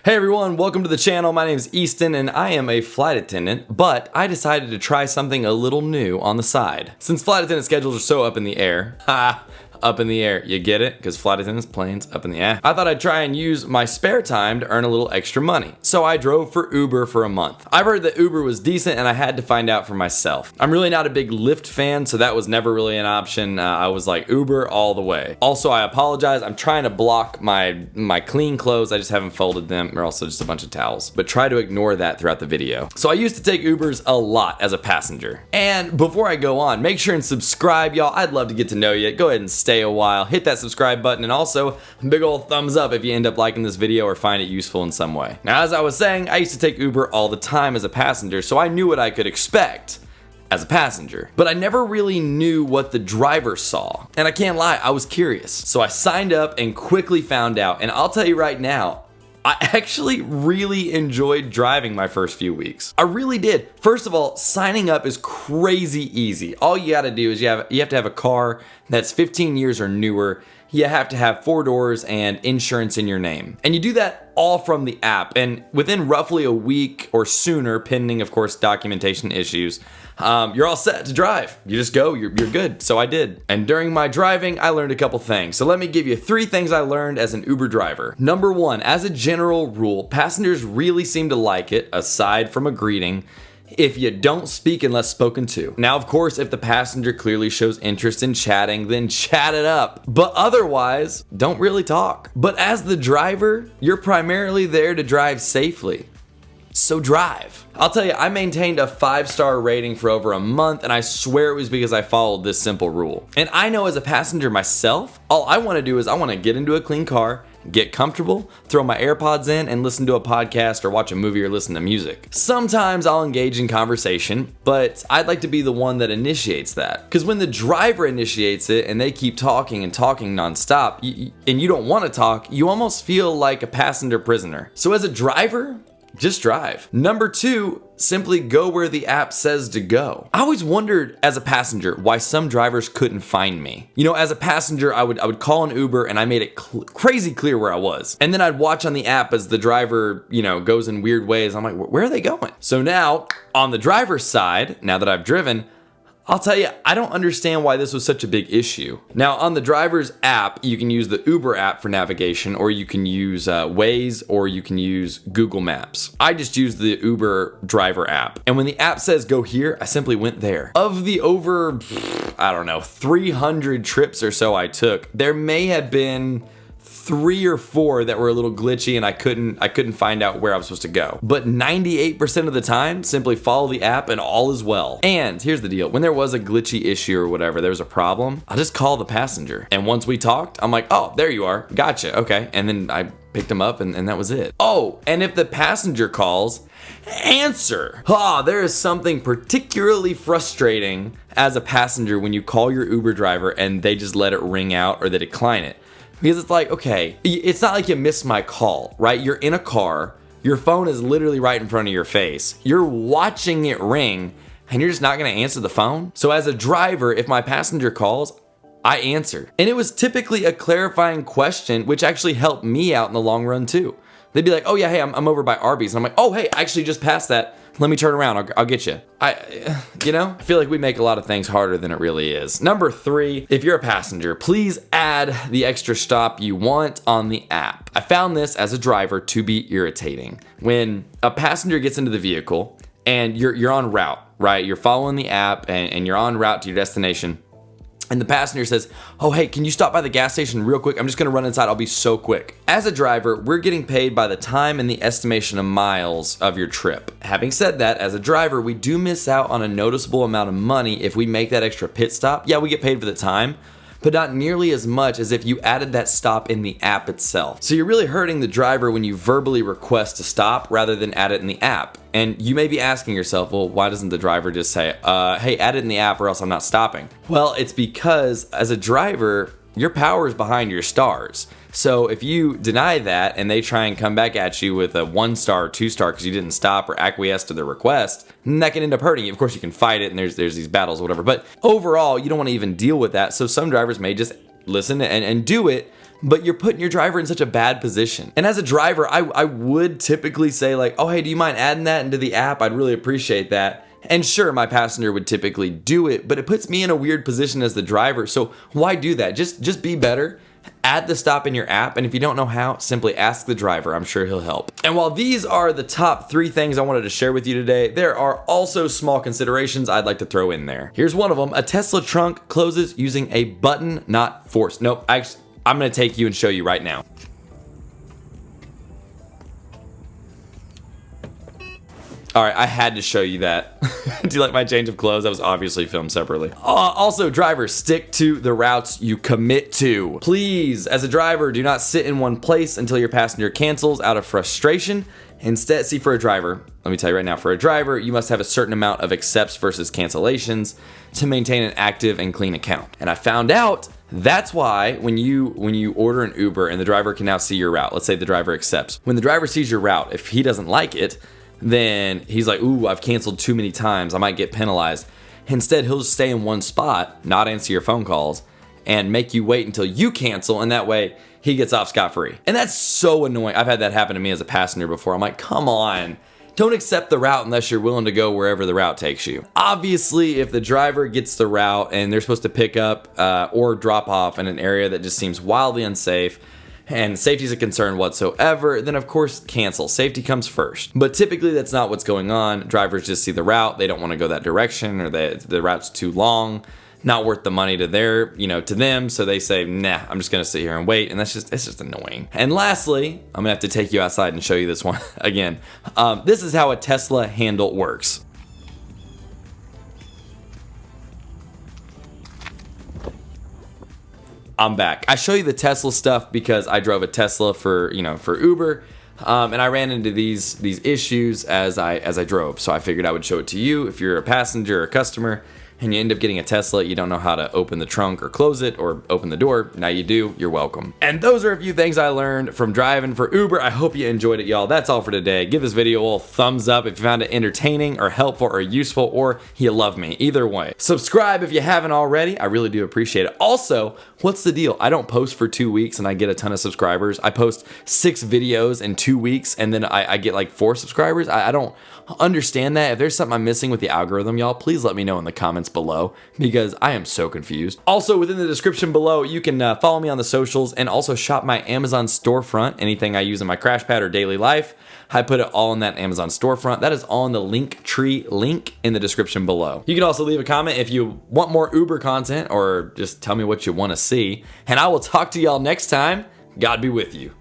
Hey everyone, welcome to the channel. My name is Easton and I am a flight attendant, but I decided to try something a little new on the side. Since flight attendant schedules are so up in the air, up in the air, you get it? Because flight attendants, planes, up in the air. I thought I'd try and use my spare time to earn a little extra money. So I drove for Uber for a month. I've heard that Uber was decent and I had to find out for myself. I'm really not a big Lyft fan, so that was never really an option. I was like Uber all the way. Also, I apologize. I'm trying to block my clean clothes. I just haven't folded them. They're also just a bunch of towels. But try to ignore that throughout the video. So I used to take Ubers a lot as a passenger. And before I go on, make sure and subscribe, y'all. I'd love to get to know you. Go ahead and stay a while. Hit that subscribe button and also big old thumbs up if you end up liking this video or find it useful in some way. Now, as I was saying, I used to take Uber all the time as a passenger, so I knew what I could expect as a passenger. But I never really knew what the driver saw. And I can't lie, I was curious. So I signed up and quickly found out. And I'll tell you right now, I actually really enjoyed driving my first few weeks. I really did. First of all, signing up is crazy easy. All you gotta do is you have to have a car that's 15 years or newer. You have to have 4 doors and insurance in your name. And you do that all from the app. And within roughly a week or sooner, pending, of course, documentation issues, you're all set to drive. You just go, you're good. So I did. And during my driving, I learned a couple things. So let me give you 3 things I learned as an Uber driver. Number 1, as a general rule, passengers really seem to like it, aside from a greeting, if you don't speak unless spoken to. Now, of course, if the passenger clearly shows interest in chatting, then chat it up. But otherwise, don't really talk. But as the driver, you're primarily there to drive safely. So drive. I'll tell you, I maintained a 5-star rating for over a month, and I swear it was because I followed this simple rule. And I know as a passenger myself, all I want to do is I want to get into a clean car, get comfortable, throw my AirPods in, and listen to a podcast or watch a movie or listen to music. Sometimes I'll engage in conversation, but I'd like to be the one that initiates that. Because when the driver initiates it and they keep talking and talking nonstop, and you don't want to talk, you almost feel like a passenger prisoner. So as a driver, just drive. Number 2, simply go where the app says to go. I always wondered as a passenger why some drivers couldn't find me. You know, as a passenger, I would call an Uber and I made it crazy clear where I was. And then I'd watch on the app as the driver, goes in weird ways. I'm like, where are they going? So now, on the driver's side, now that I've driven, I'll tell you, I don't understand why this was such a big issue. Now, on the driver's app, you can use the Uber app for navigation, or you can use Waze, or you can use Google Maps. I just used the Uber driver app. And when the app says go here, I simply went there. Of the over, 300 trips or so I took, there may have been 3 or 4 that were a little glitchy and I couldn't find out where I was supposed to go. But 98% of the time, simply follow the app and all is well. And here's the deal. When there was a glitchy issue or whatever, there was a problem, I'll just call the passenger. And once we talked, I'm like, oh, there you are. Gotcha. Okay. And then I picked him up and that was it. Oh, and if the passenger calls, answer. There is something particularly frustrating as a passenger when you call your Uber driver and they just let it ring out or they decline it. Because it's like, okay, it's not like you missed my call, right? You're in a car, your phone is literally right in front of your face. You're watching it ring, and you're just not gonna answer the phone? So as a driver, if my passenger calls, I answer. And it was typically a clarifying question, which actually helped me out in the long run too. They'd be like, oh yeah, hey, I'm over by Arby's. And I'm like, oh hey, I actually just passed that. Let me turn around, I'll get you. I feel like we make a lot of things harder than it really is. Number 3, if you're a passenger, please add the extra stop you want on the app. I found this as a driver to be irritating. When a passenger gets into the vehicle and you're en route, right? You're following the app and you're en route to your destination. And the passenger says, oh, hey, can you stop by the gas station real quick? I'm just gonna run inside, I'll be so quick. As a driver, we're getting paid by the time and the estimation of miles of your trip. Having said that, as a driver, we do miss out on a noticeable amount of money if we make that extra pit stop. Yeah, we get paid for the time, but not nearly as much as if you added that stop in the app itself. So you're really hurting the driver when you verbally request to stop rather than add it in the app. And you may be asking yourself, well, why doesn't the driver just say, hey, add it in the app or else I'm not stopping? Well, it's because as a driver, your power is behind your stars. So if you deny that and they try and come back at you with a 1-star or 2-star because you didn't stop or acquiesce to their request, then that can end up hurting you. Of course, you can fight it and there's these battles or whatever. But overall, you don't want to even deal with that. So some drivers may just listen and do it but you're putting your driver in such a bad position. And as a driver, I would typically say like, oh, hey, do you mind adding that into the app? I'd really appreciate that. And sure, my passenger would typically do it, but it puts me in a weird position as the driver. So why do that? Just be better. Add the stop in your app, and if you don't know how, simply ask the driver. I'm sure he'll help. And while these are the top 3 things I wanted to share with you today, there are also small considerations I'd like to throw in there. Here's one of them. A Tesla trunk closes using a button, not force. Nope, I'm gonna take you and show you right now. All right, I had to show you that. Do you like my change of clothes? That was obviously filmed separately. Also, drivers, stick to the routes you commit to. Please, as a driver, do not sit in one place until your passenger cancels out of frustration. Instead, see, for a driver, let me tell you right now, for a driver, you must have a certain amount of accepts versus cancellations to maintain an active and clean account. And I found out that's why when you order an Uber and the driver can now see your route, let's say the driver accepts. When the driver sees your route, if he doesn't like it, then he's like, ooh, I've canceled too many times, I might get penalized. Instead, he'll just stay in one spot, not answer your phone calls, and make you wait until you cancel, and that way he gets off scot-free. And that's so annoying. I've had that happen to me as a passenger before. I'm like, come on. Don't accept the route unless you're willing to go wherever the route takes you. Obviously, if the driver gets the route and they're supposed to pick up or drop off in an area that just seems wildly unsafe, and safety is a concern whatsoever, then of course cancel. Safety comes first. But typically that's not what's going on. Drivers just see the route, they don't want to go that direction, or the route's too long, not worth the money to to them, so they say, nah, I'm just gonna sit here and wait, and it's just annoying. And lastly, I'm gonna have to take you outside and show you this one again. This is how a Tesla handle works. I'm back. I show you the Tesla stuff because I drove a Tesla for Uber, and I ran into these issues as I drove. So I figured I would show it to you if you're a passenger or a customer and you end up getting a Tesla, you don't know how to open the trunk or close it or open the door. Now you do, you're welcome. And those are a few things I learned from driving for Uber. I hope you enjoyed it, y'all. That's all for today. Give this video a little thumbs up if you found it entertaining or helpful or useful, or you love me. Either way. Subscribe if you haven't already. I really do appreciate it. Also, what's the deal? I don't post for 2 weeks and I get a ton of subscribers. I post 6 videos in 2 weeks and then I get like 4 subscribers. I don't understand that. If there's something I'm missing with the algorithm, y'all, please let me know in the comments below because I am so confused. Also, within the description below, you can follow me on the socials and also shop my Amazon storefront. Anything I use in my crash pad or daily life, I put it all in that Amazon storefront. That is all in the Linktree link in the description below. You can also leave a comment if you want more Uber content or just tell me what you want to see. And I will talk to y'all next time. God be with you.